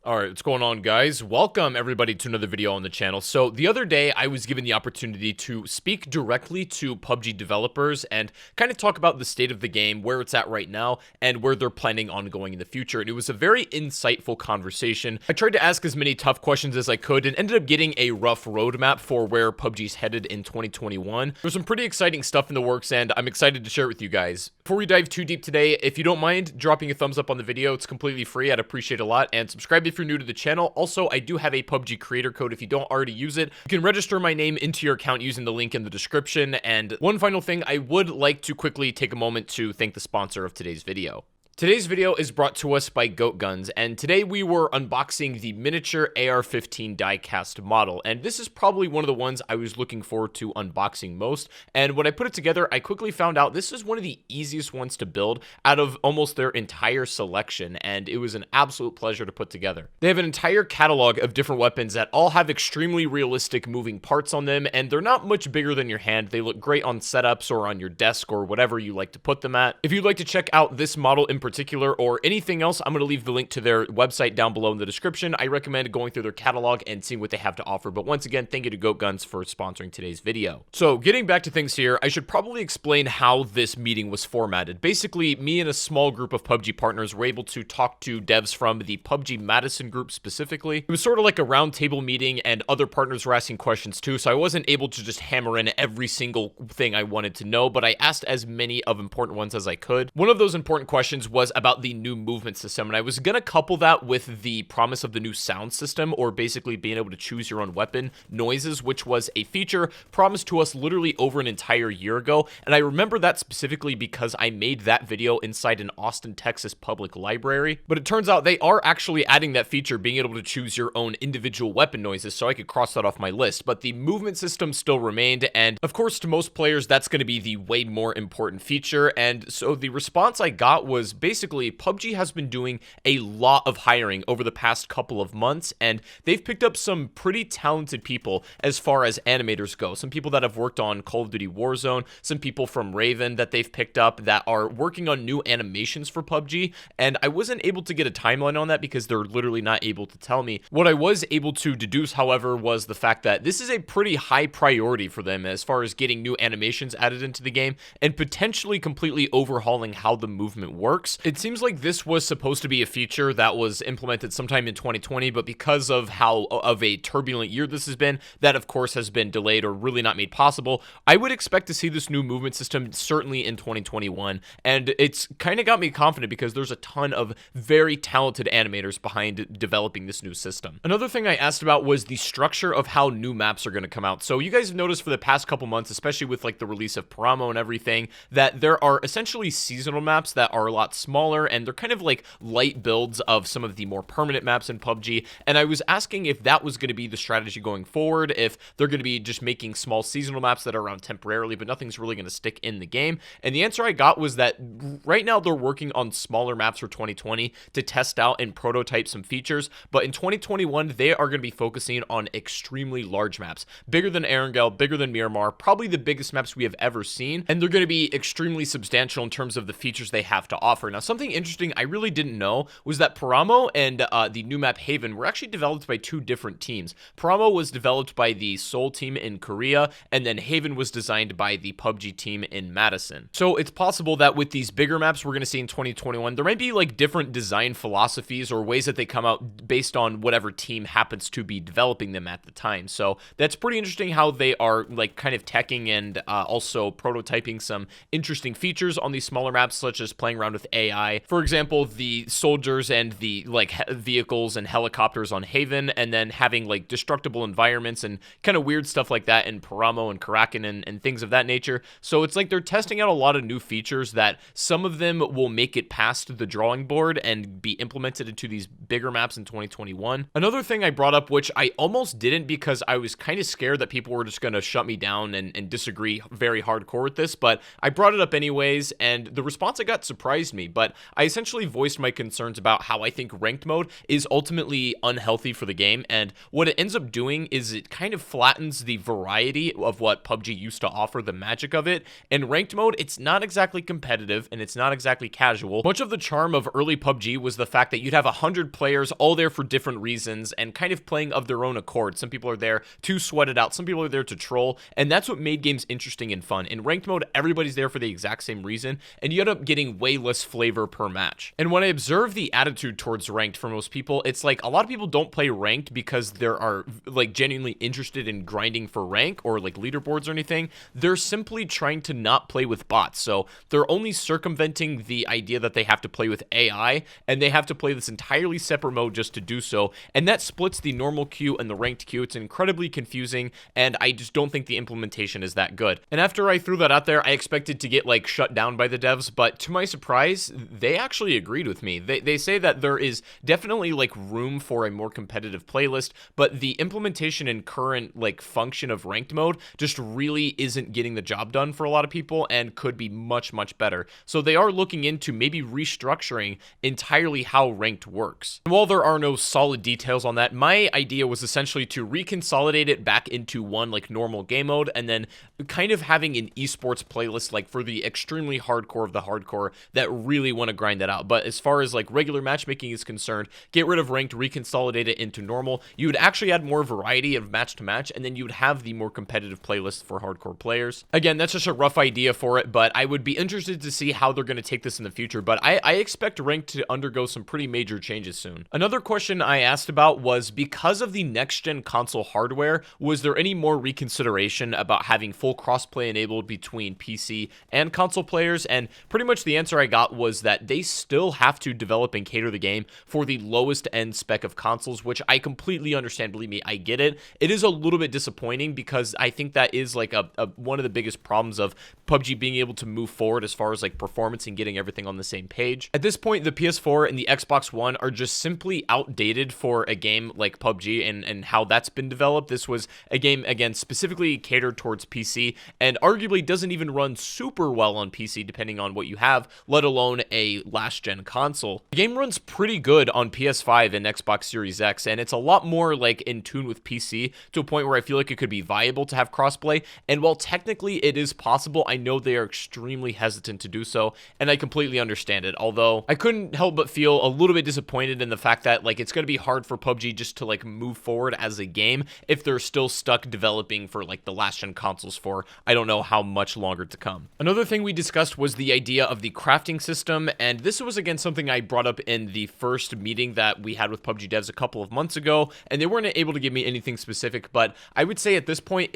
Alright, what's going on, guys? Welcome everybody to another video on the channel. So the other day I was given the opportunity to speak directly to PUBG developers and kind of talk about the state of the game, where it's at right now, and where they're planning on going in the future. And it was a very insightful conversation. I tried to ask as many tough questions as I could and ended up getting a rough roadmap for where PUBG's headed in 2021. There's some pretty exciting stuff in the works and I'm excited to share it with you guys. Before we dive too deep today, if you don't mind dropping a thumbs up on the video, it's completely free. I'd appreciate it a lot. And subscribe if you're new to the channel. Also, I do have a PUBG creator code if you don't already use it. You can register my name into your account using the link in the description. And one final thing, I would like to quickly take a moment to thank the sponsor of today's video. Today's video is brought to us by Goat Guns, and today we were unboxing the miniature AR-15 diecast model, and this is probably one of the ones I was looking forward to unboxing most. And when I put it together, I quickly found out this is one of the easiest ones to build out of almost their entire selection, and it was an absolute pleasure to put together. They have an entire catalog of different weapons that all have extremely realistic moving parts on them, and they're not much bigger than your hand. They look great on setups or on your desk or whatever you like to put them at. If you'd like to check out this model in particular or anything else, I'm going to leave the link to their website down below in the description. I recommend going through their catalog and seeing what they have to offer. But once again, thank you to Goat Guns for sponsoring today's video. So getting back to things here, I should probably explain how this meeting was formatted. Basically, me and a small group of PUBG partners were able to talk to devs from the PUBG Madison group specifically. It was sort of like a roundtable meeting and other partners were asking questions too, so I wasn't able to just hammer in every single thing I wanted to know, but I asked as many of important ones as I could. One of those important questions was about the new movement system, and I was gonna couple that with the promise of the new sound system, or basically being able to choose your own weapon noises, which was a feature promised to us literally over an entire year ago. And I remember that specifically because I made that video inside an Austin, Texas public library. But it turns out they are actually adding that feature, being able to choose your own individual weapon noises, so I could cross that off my list. But the movement system still remained, and of course to most players that's going to be the way more important feature. And so the response I got was basically PUBG has been doing a lot of hiring over the past couple of months, and they've picked up some pretty talented people as far as animators go. Some people that have worked on Call of Duty Warzone, some people from Raven that they've picked up that are working on new animations for PUBG, and I wasn't able to get a timeline on that because they're literally not able to tell me. What I was able to deduce, however, was the fact that this is a pretty high priority for them as far as getting new animations added into the game and potentially completely overhauling how the movement works. It seems like this was supposed to be a feature that was implemented sometime in 2020, but because of how of a turbulent year this has been, that of course has been delayed or really not made possible. I would expect to see this new movement system certainly in 2021, and it's kind of got me confident because there's a ton of very talented animators behind developing this new system. Another thing I asked about was the structure of how new maps are going to come out. So you guys have noticed for the past couple months, especially with like the release of Paramo and everything, that there are essentially seasonal maps that are a lot smaller, and they're kind of like light builds of some of the more permanent maps in PUBG. And I was asking if that was going to be the strategy going forward, if they're going to be just making small seasonal maps that are around temporarily, but nothing's really going to stick in the game. And the answer I got was that right now they're working on smaller maps for 2020 to test out and prototype some features, but in 2021 they are going to be focusing on extremely large maps, bigger than Erangel, bigger than Miramar, probably the biggest maps we have ever seen, and they're going to be extremely substantial in terms of the features they have to offer. Now, something interesting I really didn't know was that Paramo and the new map Haven were actually developed by two different teams. Paramo was developed by the Seoul team in Korea, and then Haven was designed by the PUBG team in Madison. So it's possible that with these bigger maps we're going to see in 2021, there might be like different design philosophies or ways that they come out based on whatever team happens to be developing them at the time. So that's pretty interesting how they are like kind of teching and also prototyping some interesting features on these smaller maps, such as playing around with AI. For example, the soldiers and the like vehicles and helicopters on Haven, and then having like destructible environments and kind of weird stuff like that in Paramo and Kraken and things of that nature. So it's like they're testing out a lot of new features that some of them will make it past the drawing board and be implemented into these bigger maps in 2021. Another thing I brought up, which I almost didn't because I was kind of scared that people were just going to shut me down and disagree very hardcore with this, but I brought it up anyways, and the response I got surprised me. me, but I essentially voiced my concerns about how I think ranked mode is ultimately unhealthy for the game, and what it ends up doing is it kind of flattens the variety of what PUBG used to offer, the magic of it. In ranked mode, it's not exactly competitive, and it's not exactly casual. Much of the charm of early PUBG was the fact that you'd have 100 players all there for different reasons, and kind of playing of their own accord. Some people are there to sweat it out, some people are there to troll, and that's what made games interesting and fun. In ranked mode, everybody's there for the exact same reason, and you end up getting way less flavor per match. And when I observe the attitude towards ranked for most people, it's like a lot of people don't play ranked because they are like genuinely interested in grinding for rank or like leaderboards or anything. They're simply trying to not play with bots, so they're only circumventing the idea that they have to play with AI, and they have to play this entirely separate mode just to do so, and that splits the normal queue and the ranked queue. It's incredibly confusing, and I just don't think the implementation is that good. And after I threw that out there, I expected to get like shut down by the devs, but to my surprise, they actually agreed with me. They say that there is definitely like room for a more competitive playlist, but the implementation and current like function of ranked mode just really isn't getting the job done for a lot of people and could be much better. So they are looking into maybe restructuring entirely how ranked works. And while there are no solid details on that, my idea was essentially to reconsolidate it back into one like normal game mode, and then kind of having an esports playlist like for the extremely hardcore of the hardcore that really want to grind that out. But as far as like regular matchmaking is concerned, get rid of ranked, reconsolidate it into normal. You would actually add more variety of match to match, and then you would have the more competitive playlist for hardcore players. Again, that's just a rough idea for it, but I would be interested to see how they're going to take this in the future. But I expect ranked to undergo some pretty major changes soon. Another question I asked about was, because of the next-gen console hardware, was there any more reconsideration about having full crossplay enabled between PC and console players? And pretty much the answer I got was that they still have to develop and cater the game for the lowest end spec of consoles, which I completely understand. Believe me, I get it. It is a little bit disappointing because I think that is like one of the biggest problems of PUBG being able to move forward as far as like performance and getting everything on the same page. At this point, the PS4 and the Xbox One are just simply outdated for a game like PUBG and how that's been developed. This was a game, again, specifically catered towards PC, and arguably doesn't even run super well on PC depending on what you have, let alone a last-gen console. The game runs pretty good on PS5 and Xbox Series X, and it's a lot more like in tune with PC to a point where I feel like it could be viable to have crossplay. And while technically it is possible, I know they are extremely hesitant to do so, and I completely understand it. Although I couldn't help but feel a little bit disappointed in the fact that like it's going to be hard for PUBG just to like move forward as a game if they're still stuck developing for like the last gen consoles for I don't know how much longer to come. Another thing we discussed was the idea of the crafting system, and this was again something I brought up in the first meeting that we had with PUBG devs a couple of months ago, and they weren't able to give me anything specific, but I would say at this point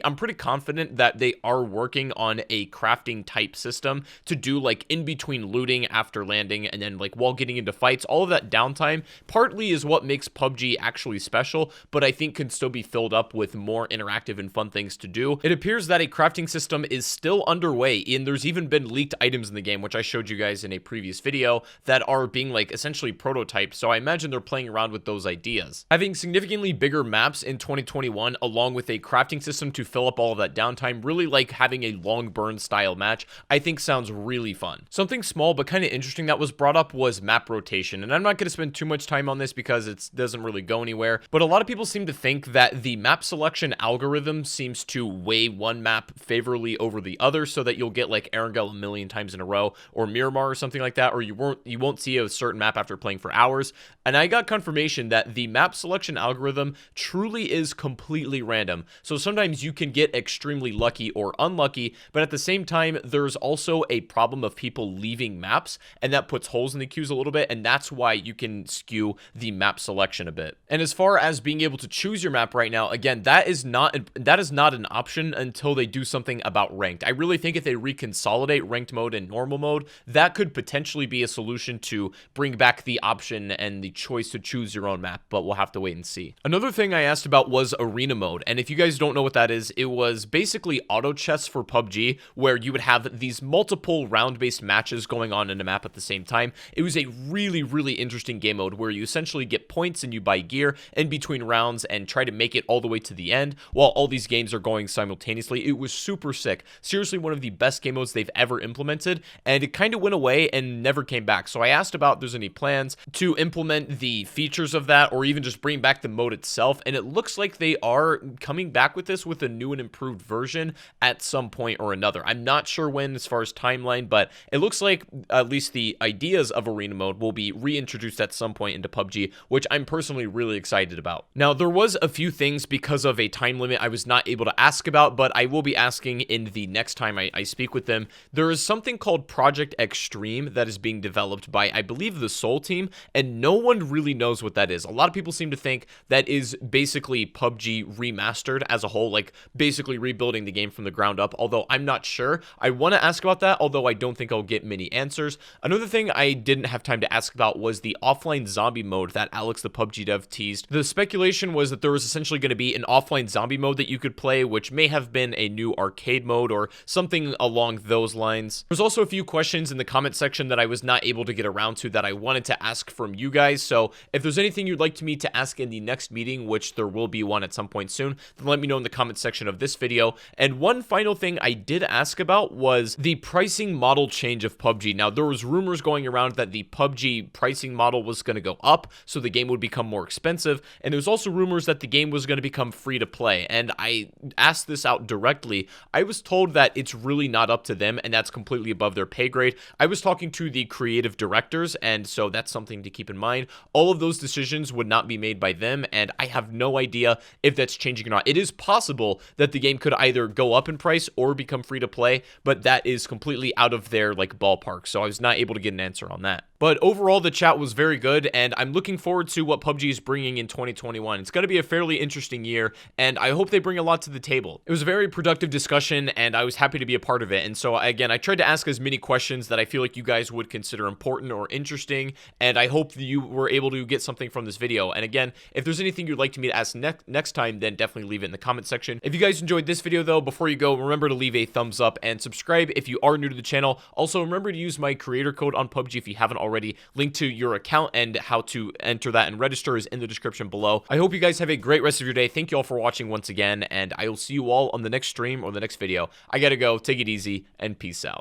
I'm pretty confident that they are working on a crafting type system to do like in between looting after landing and then like while getting into fights. All of that downtime partly is what makes PUBG actually special, but I think can still be filled up with more interactive and fun things to do. It appears that a crafting system is still underway, and there's even been leaked items in the game, which I showed you guys in a previous video, that are being like essentially prototyped, so I imagine they're playing around with those ideas. Having significantly bigger maps in 2021 along with a crafting system to fill up all of that downtime, really like having a long burn style match, I think sounds really fun. Something small but kind of interesting that was brought up was map rotation, and I'm not going to spend too much time on this because it doesn't really go anywhere, but a lot of people seem to think that the map selection algorithm seems to weigh one map favorably over the other, so that you'll get like Erangel a million times in a row or Miramar or something like that, or you won't see a certain map after playing for hours. And I got confirmation that the map selection algorithm truly is completely random. So sometimes you can get extremely lucky or unlucky, but at the same time, there's also a problem of people leaving maps, and that puts holes in the queues a little bit, and that's why you can skew the map selection a bit. And as far as being able to choose your map right now, again, that is not an option until they do something about ranked. I really think if they reconsolidate ranked mode and normal mode, that could potentially be a solution to bring back the option and the choice to choose your own map, but we'll have to wait and see. Another thing I asked about was arena mode, and if you guys don't know what that is, it was basically auto chess for PUBG, where you would have these multiple round-based matches going on in a map at the same time. It was a really interesting game mode where you essentially get points and you buy gear in between rounds and try to make it all the way to the end while all these games are going simultaneously simultaneously. It was super sick. Seriously, one of the best game modes they've ever implemented, and it kind of went away and never came back. So I asked about if there's any plans to implement the features of that or even just bring back the mode itself, and it looks like they are coming back with this with a new and improved version at some point or another. I'm not sure when as far as timeline, but it looks like at least the ideas of arena mode will be reintroduced at some point into PUBG, which I'm personally really excited about. Now, there was a few things because of a time limit I was not able to ask about, but I will be asking in the next time I speak with them. There is something called Project Extreme that is being developed by, I believe, the Soul team, and no one really knows what that is. A lot of people seem to think that is basically PUBG remastered as a whole, like basically rebuilding the game from the ground up, although I'm not sure. I want to ask about that, although I don't think I'll get many answers. Another thing I didn't have time to ask about was the offline zombie mode that Alex the PUBG dev teased. The speculation was that there was essentially going to be an offline zombie mode that you could play, which may have been a new arcade mode or something along those lines. There's also a few questions in the comment section that I was not able to get around to that I wanted to ask from you guys, so if there's anything you'd like me to ask in the next meeting, which there will be one at some point soon, then let me know in the comment section of this video. And one final thing I did ask about was the pricing model change of PUBG. Now, there was rumors going around that the PUBG pricing model was going to go up, so the game would become more expensive, and there's also rumors that the game was going to become free to play, and I asked this out directly. I was told that it's really not up to them, and that's completely above their pay grade. I was talking to the creative directors, and so that's something to keep in mind. All of those decisions would not be made by them, and I have no idea if that's changing or not. It is possible that the game could either go up in price or become free to play, but that is completely out of their like ballpark, so I was not able to get an answer on that. But overall, the chat was very good, and I'm looking forward to what PUBG is bringing in 2021. It's going to be a fairly interesting year, and I hope they bring a lot to the table. It was a very productive discussion, and I was happy to be a part of it. And so, again, I tried to ask as many questions that I feel like you guys would consider important or interesting, and I hope you were able to get something from this video. And again, if there's anything you'd like me to ask next time, then definitely leave it in the comment section. If you guys enjoyed this video, though, before you go, remember to leave a thumbs up and subscribe if you are new to the channel. Also, remember to use my creator code on PUBG if you haven't already. Link to your account and how to enter that and register is in the description below. I hope you guys have a great rest of your day. Thank you all for watching once again, and I will see you all on the next stream or the next video. I gotta go. Take it easy, and peace out.